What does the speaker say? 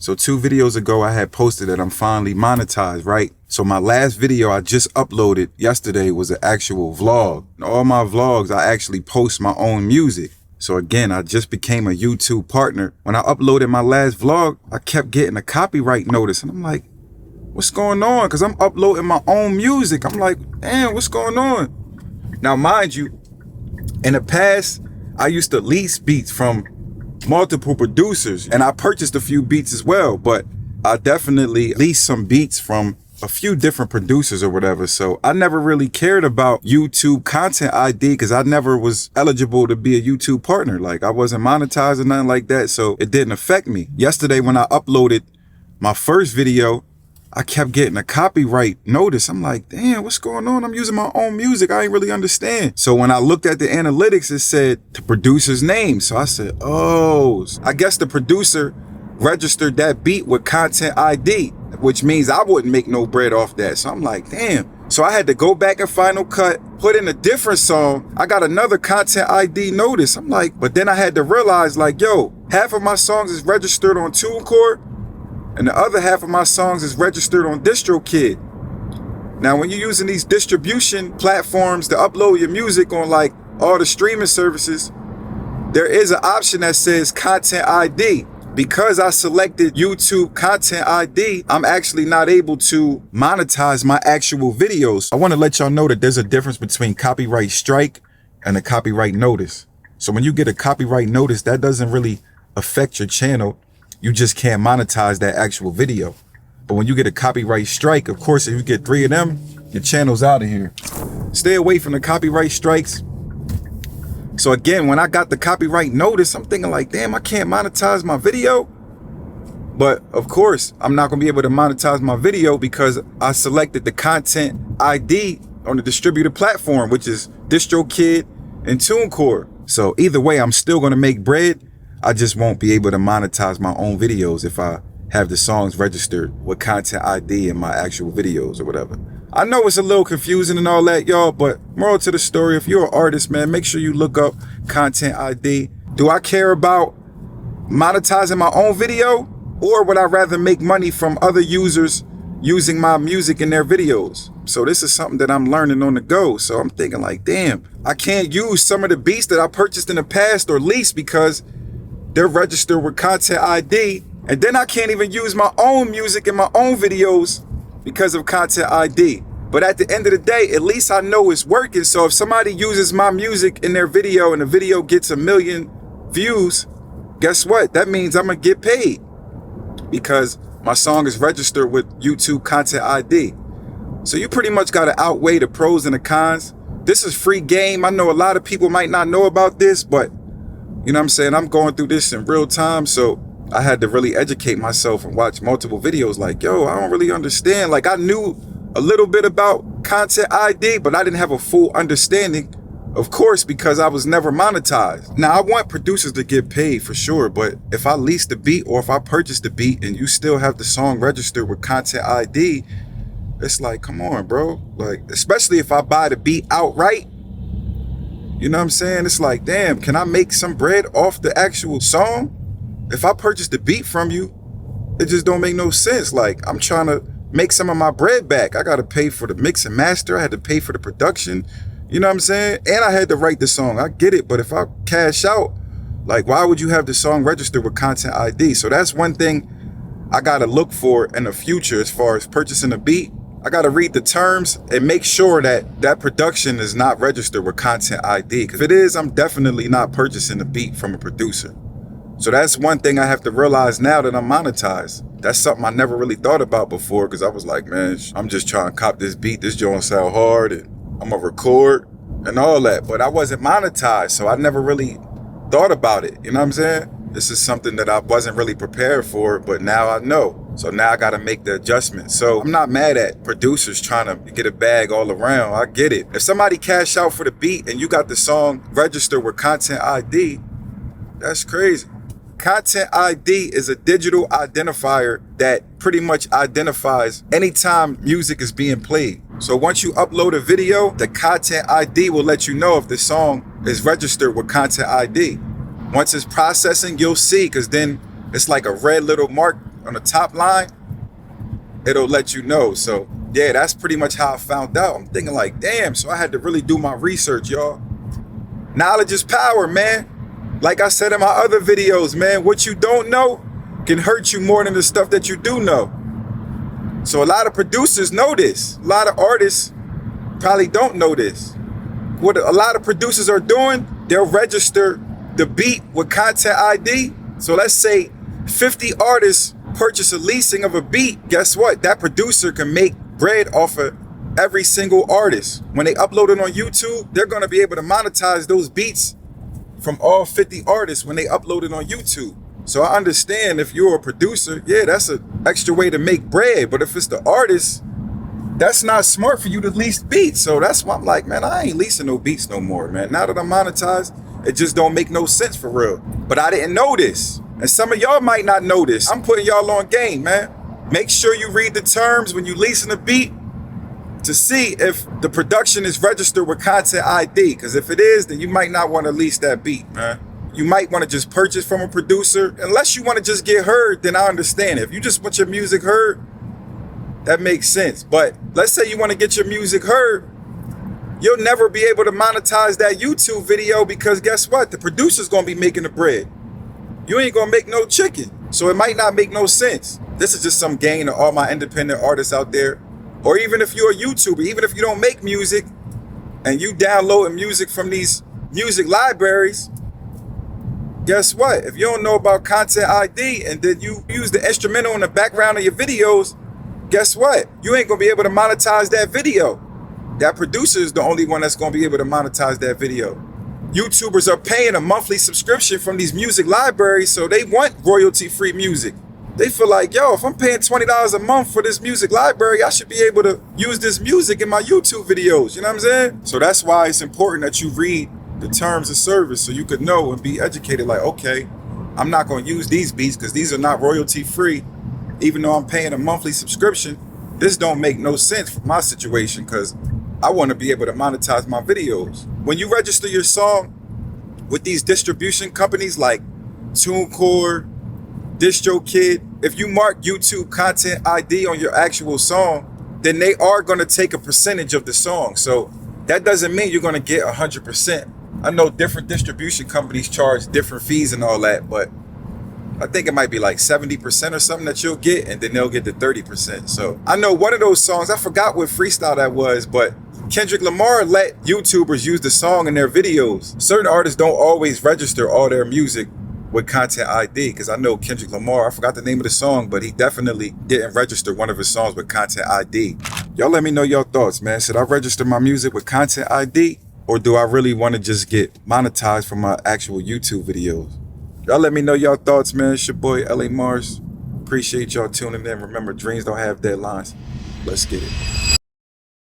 So 2 videos ago, I had posted that I'm finally monetized, right? So my last video I just uploaded yesterday was an actual vlog. In all my vlogs, I actually post my own music. So again, I just became a YouTube partner. When I uploaded my last vlog, I kept getting a copyright notice. And I'm like, what's going on? Because I'm uploading my own music. I'm like, damn, what's going on? Now, mind you, in the past, I used to lease beats from multiple producers, and I purchased a few beats as well, but I definitely leased some beats from a few different producers or whatever. So I never really cared about YouTube content ID because I never was eligible to be a YouTube partner. Like, I wasn't monetized or nothing like that, so it didn't affect me. Yesterday when I uploaded my first video, I kept getting a copyright notice. I'm like, damn, what's going on? I'm using my own music. I ain't really understand. So when I looked at the analytics, it said the producer's name. So I said, oh, I guess the producer registered that beat with Content ID, which means I wouldn't make no bread off that. So I'm like, damn. So I had to go back in Final Cut, put in a different song. I got another Content ID notice. I'm like, but then I had to realize, like, yo, half of my songs is registered on TuneCore, and the other half of my songs is registered on DistroKid. Now, when you're using these distribution platforms to upload your music on like all the streaming services, there is an option that says Content ID. Because I selected YouTube Content ID, I'm actually not able to monetize my actual videos. I want to let y'all know that there's a difference between copyright strike and a copyright notice. So when you get a copyright notice, that doesn't really affect your channel. You just can't monetize that actual video. But when you get a copyright strike, of course, if you get 3 of them, your channel's out of here. Stay away from the copyright strikes. So again, when I got the copyright notice, I'm thinking like, damn, I can't monetize my video. But of course, I'm not gonna be able to monetize my video because I selected the Content ID on the distributor platform, which is DistroKid and TuneCore. So either way, I'm still gonna make bread. I just won't be able to monetize my own videos if I have the songs registered with Content ID in my actual videos or whatever. I know it's a little confusing and all that, y'all, but moral to the story, if you're an artist, man, make sure you look up Content ID. Do I care about monetizing my own video, or would I rather make money from other users using my music in their videos? So this is something that I'm learning on the go. So I'm thinking like, damn, I can't use some of the beats that I purchased in the past or leased because they're registered with Content ID. And then I can't even use my own music in my own videos because of Content ID. But at the end of the day, at least I know it's working. So if somebody uses my music in their video and the video gets 1 million views, guess what? That means I'm gonna get paid because my song is registered with YouTube Content ID. So you pretty much gotta outweigh the pros and the cons. This is free game. I know a lot of people might not know about this, but you know what I'm saying? I'm going through this in real time. So I had to really educate myself and watch multiple videos like, yo, I don't really understand. Like, I knew a little bit about Content ID, but I didn't have a full understanding, of course, because I was never monetized. Now, I want producers to get paid for sure, but if I lease the beat or if I purchase the beat and you still have the song registered with Content ID, it's like, come on, bro. Like, especially if I buy the beat outright, you know what I'm saying? It's like, damn, can I make some bread off the actual song? If I purchase the beat from you, it just don't make no sense. Like, I'm trying to make some of my bread back. I got to pay for the mix and master. I had to pay for the production. You know what I'm saying? And I had to write the song. I get it. But if I cash out, like, why would you have the song registered with Content ID? So that's one thing I got to look for in the future as far as purchasing a beat. I got to read the terms and make sure that that production is not registered with Content ID. Because if it is, I'm definitely not purchasing the beat from a producer. So that's one thing I have to realize now that I'm monetized. That's something I never really thought about before because I was like, man, I'm just trying to cop this beat. This joint sound hard and I'm going to record and all that. But I wasn't monetized, so I never really thought about it. You know what I'm saying? This is something that I wasn't really prepared for, but now I know. So now I got to make the adjustment. So I'm not mad at producers trying to get a bag all around. I get it. If somebody cash out for the beat and you got the song registered with Content ID, that's crazy. Content ID is a digital identifier that pretty much identifies anytime music is being played. So once you upload a video, the Content ID will let you know if the song is registered with Content ID. Once it's processing, you'll see, because then it's like a red little mark on the top line, it'll let you know. So yeah, that's pretty much how I found out. I'm thinking like, damn, so I had to really do my research, y'all. Knowledge is power, man. Like I said in my other videos, man, what you don't know can hurt you more than the stuff that you do know. So a lot of producers know this. A lot of artists probably don't know this. What a lot of producers are doing, they'll register the beat with Content ID. So let's say 50 artists purchase a leasing of a beat. Guess what? That producer can make bread off of every single artist. When they upload it on YouTube, they're going to be able to monetize those beats from all 50 artists when they upload it on YouTube. So I understand if you're a producer, yeah, that's an extra way to make bread. But if it's the artist, that's not smart for you to lease beats. So that's why I'm like, man, I ain't leasing no beats no more, man. Now that I'm monetized, it just don't make no sense for real. But I didn't know this. And some of y'all might not know this. I'm putting y'all on game, man. Make sure you read the terms when you leasing a beat to see if the production is registered with Content ID. Because if it is, then you might not want to lease that beat, man. You might want to just purchase from a producer. Unless you want to just get heard, then I understand. If you just want your music heard, that makes sense. But let's say you want to get your music heard, you'll never be able to monetize that YouTube video because guess what? The producer's going to be making the bread. You ain't going to make no chicken. So it might not make no sense. This is just some gain to all my independent artists out there. Or even if you're a YouTuber, even if you don't make music and you downloading music from these music libraries, guess what? If you don't know about Content ID and then you use the instrumental in the background of your videos, guess what? You ain't gonna be able to monetize that video. That producer is the only one that's gonna be able to monetize that video. YouTubers are paying a monthly subscription from these music libraries, so they want royalty-free music. They feel like, yo, if I'm paying $20 a month for this music library, I should be able to use this music in my YouTube videos. You know what I'm saying? So that's why it's important that you read the terms of service so you could know and be educated. Like, okay, I'm not gonna use these beats because these are not royalty-free. Even though I'm paying a monthly subscription, this don't make no sense for my situation because I want to be able to monetize my videos. When you register your song with these distribution companies like TuneCore, DistroKid, if you mark YouTube Content ID on your actual song, then they are going to take a percentage of the song. So that doesn't mean you're going to get 100%. I know different distribution companies charge different fees and all that, but I think it might be like 70% or something that you'll get, and then they'll get the 30%. So I know one of those songs, I forgot what freestyle that was, but Kendrick Lamar let YouTubers use the song in their videos. Certain artists don't always register all their music with Content ID, because I know Kendrick Lamar, I forgot the name of the song, but he definitely didn't register one of his songs with Content ID. Y'all let me know your thoughts, man. Should I register my music with Content ID, or do I really want to just get monetized from my actual YouTube videos? Y'all let me know your thoughts, man. It's your boy, LA Mars. Appreciate y'all tuning in. Remember, dreams don't have deadlines. Let's get it.